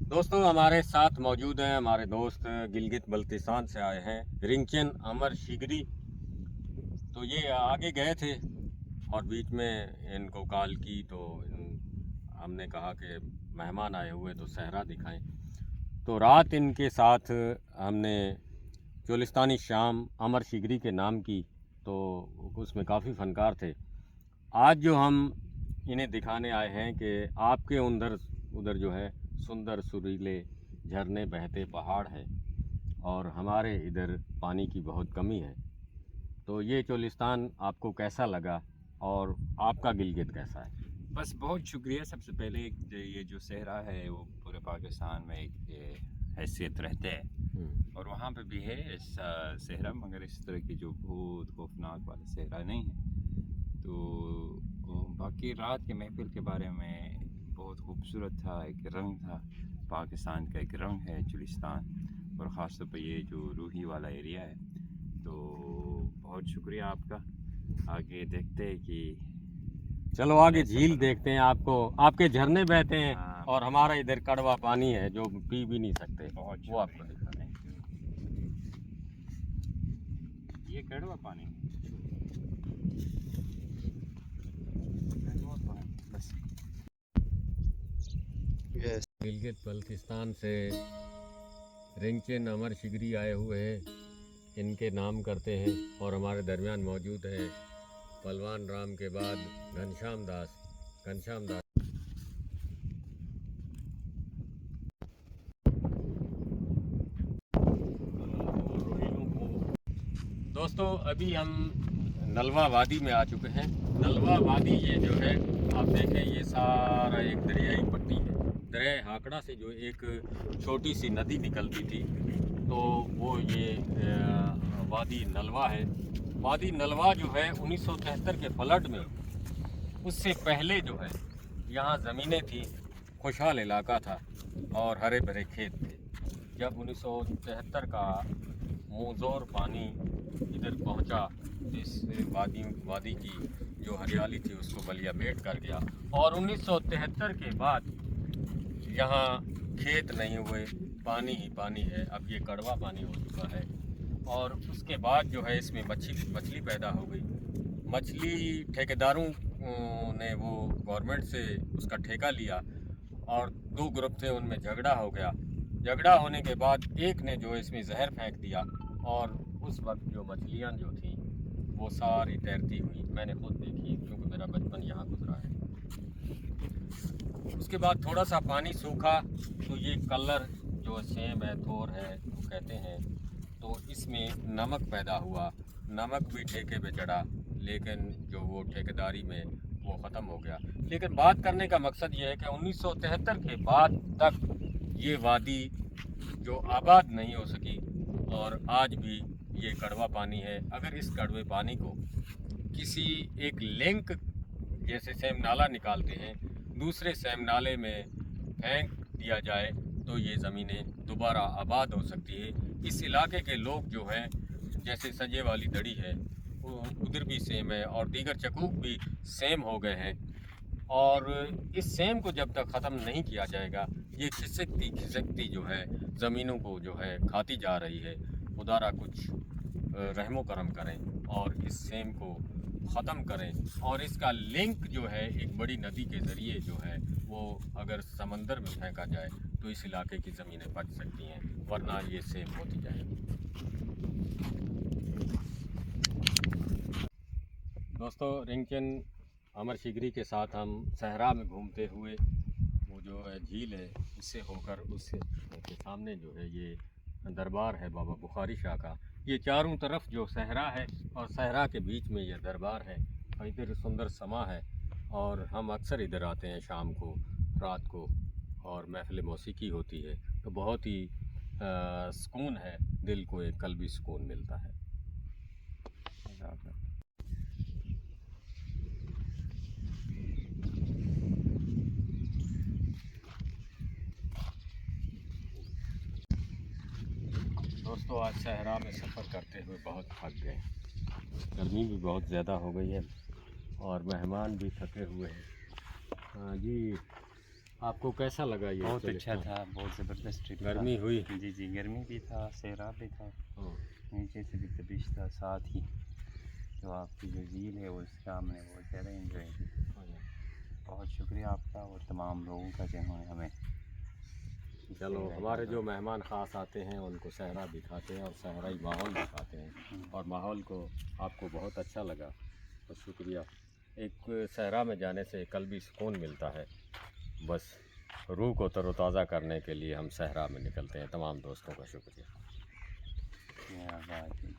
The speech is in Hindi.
दोस्तों हमारे साथ मौजूद हैं हमारे दोस्त गिलगित बल्तिस्तान से आए हैं रिंचन अमर शिगरी। तो ये आगे गए थे और बीच में इनको कॉल की तो हमने कहा कि मेहमान आए हुए तो सहरा दिखाएं। तो रात इनके साथ हमने चोलिस्तानी शाम अमर शिगरी के नाम की। तो उसमें काफ़ी फ़नकार थे। आज जो हम इन्हें दिखाने आए हैं कि आपके उधर उधर जो है सुंदर सुरीले झरने बहते पहाड़ हैं और हमारे इधर पानी की बहुत कमी है। तो ये चोलिस्तान आपको कैसा लगा और आपका गिलगित कैसा है? बस बहुत शुक्रिया। सबसे पहले ये जो सहरा है वो पूरे पाकिस्तान में एक हैसियत रहते हैं और वहाँ पे भी है ऐसा सहरा, मगर इस तरह की जो बहुत खौफनाक वाला सहरा नहीं है। तो बाकी रात के महफिल के बारे में बहुत खूबसूरत था, एक रंग था, पाकिस्तान का एक रंग है चुलिस्तान, और ख़ास तौर पर ये जो रूही वाला एरिया है। तो बहुत शुक्रिया आपका। आगे देखते हैं कि चलो आगे झील देखते हैं। आपको आपके झरने बहते हैं हाँ, और हमारा इधर कड़वा पानी है जो पी भी नहीं सकते। बहुत वो आपको शुक्रिया, दिखा। Thank you. ये कड़वा पानी, बस। गिलगित बल्तिस्तान से रिंचन अमर शिगरी आए हुए हैं, इनके नाम करते हैं और हमारे दरमियान मौजूद हैं पहलवान राम के बाद घनश्याम दास। दोस्तों अभी हम नलवा वादी में आ चुके हैं। नलवा वादी ये जो है आप देखें ये सारा एक दरियाई पट्टी है। दरिया हाकड़ा से जो एक छोटी सी नदी निकलती थी तो वो ये वादी नलवा है। वादी नलवा जो है 1973 के फ्लड में, उससे पहले जो है यहाँ ज़मीनें थी, खुशहाल इलाका था और हरे भरे खेत थे। जब 1973 का मुँहज़ोर पानी इधर पहुँचा, इस वादी की जो हरियाली थी उसको बलियापेट कर गया और 1973 के बाद यहाँ खेत नहीं हुए, पानी ही पानी है। अब ये कड़वा पानी हो चुका है और उसके बाद जो है इसमें मछली पैदा हो गई। मछली ठेकेदारों ने वो गवर्नमेंट से उसका ठेका लिया और दो ग्रुप थे, उनमें झगड़ा हो गया। झगड़ा होने के बाद एक ने जो इसमें जहर फेंक दिया और उस वक्त जो मछलियाँ जो थी वो सारी तैरती हुई मैंने खुद देखी क्योंकि मेरा बचपन यहाँ गुजरा है। उसके बाद थोड़ा सा पानी सूखा तो ये कलर जो सेम है, थोर है वो कहते हैं, तो इसमें नमक पैदा हुआ। नमक भी ठेके पे चढ़ा लेकिन जो वो ठेकेदारी में वो ख़त्म हो गया। लेकिन बात करने का मकसद ये है कि 1973 के बाद तक ये वादी जो आबाद नहीं हो सकी और आज भी ये कड़वा पानी है। अगर इस कड़वे पानी को किसी एक लिंक जैसे सेम नाला निकालते हैं दूसरे सेम नाले में फेंक दिया जाए तो ये ज़मीनें दोबारा आबाद हो सकती है। इस इलाके के लोग जो हैं जैसे सजे वाली दड़ी है वो उधर भी सेम है और दीगर चकूक भी सेम हो गए हैं और इस सेम को जब तक ख़त्म नहीं किया जाएगा ये खिसकती खिसकती जो है ज़मीनों को जो है खाती जा रही है। खुदारा कुछ रहमो करम करें और इस सेम को ख़त्म करें और इसका लिंक जो है एक बड़ी नदी के ज़रिए जो है वो अगर समंदर में फेंका जाए तो इस इलाके की ज़मीनें बच सकती हैं, वरना ये सेम होती जाएगी। दोस्तों रिंचन अमर शिगरी के साथ हम सहरा में घूमते हुए वो जो है झील है इससे होकर उसके सामने जो है ये दरबार है बाबा बुखारी शाह का। ये चारों तरफ जो सहरा है और सहरा के बीच में ये दरबार है और इधर सुंदर समा है और हम अक्सर इधर आते हैं शाम को, रात को, और महफिल मौसीकी होती है तो बहुत ही सुकून है, दिल को एक कल्बी सुकून मिलता है। दोस्तों आज सहरा में सफ़र करते हुए बहुत थक गए, गर्मी भी बहुत ज़्यादा हो गई है और मेहमान भी थके हुए हैं। हाँ जी, आपको कैसा लगा ये? बहुत अच्छा चलिए। था, बहुत ज़बरदस्त ट्रिप था। गर्मी हुई? जी जी, गर्मी भी था, सैराब भी था, हाँ। नीचे से भी तबिश था साथ ही। तो आपकी जो झील है उसका हमने बहुत ज़्यादा एंजॉय किया। बहुत शुक्रिया आपका और तमाम लोगों का जिन्होंने हमें चलो, हमारे जो मेहमान ख़ास आते हैं उनको सहरा दिखाते हैं और सहराई माहौल दिखाते हैं, और माहौल को आपको बहुत अच्छा लगा तो शुक्रिया। एक सहरा में जाने से कल्बी सुकून मिलता है। बस रूह को तरोताज़ा करने के लिए हम सहरा में निकलते हैं। तमाम दोस्तों का शुक्रिया। क्या बात है।